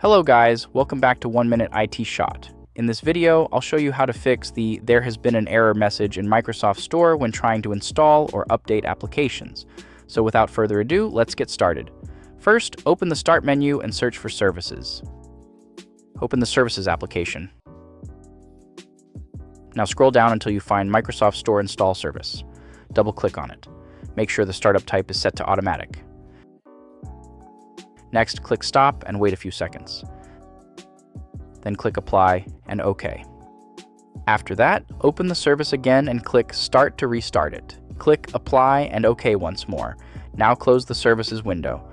Hello guys, welcome back to 1 Minute IT Shot. In this video, I'll show you how to fix the "there has been an error" message in Microsoft Store when trying to install or update applications. So without further ado, let's get started. First, open the Start menu and search for Services. Open the Services application. Now scroll down until you find Microsoft Store Install Service. Double-click on it. Make sure the startup type is set to Automatic. Next, click Stop and wait a few seconds. Then click Apply and OK. After that, open the service again and click Start to restart it. Click Apply and OK once more. Now close the Services window.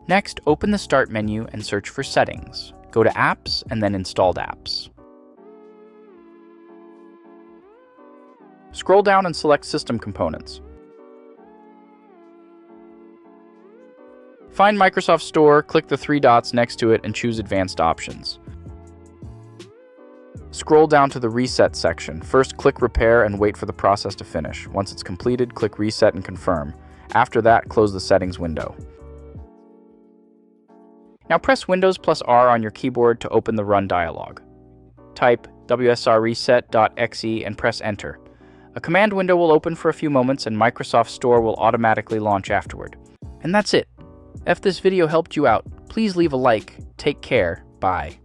Next, open the Start menu and search for Settings. Go to Apps and then Installed Apps. Scroll down and select System Components. Find Microsoft Store, click the three dots next to it and choose Advanced Options. Scroll down to the Reset section. First, click Repair and wait for the process to finish. Once it's completed, click Reset and confirm. After that, close the Settings window. Now press Windows plus R on your keyboard to open the Run dialog. Type wsrreset.exe and press Enter. A command window will open for a few moments and Microsoft Store will automatically launch afterward. And that's it. If this video helped you out, please leave a like. Take care. Bye.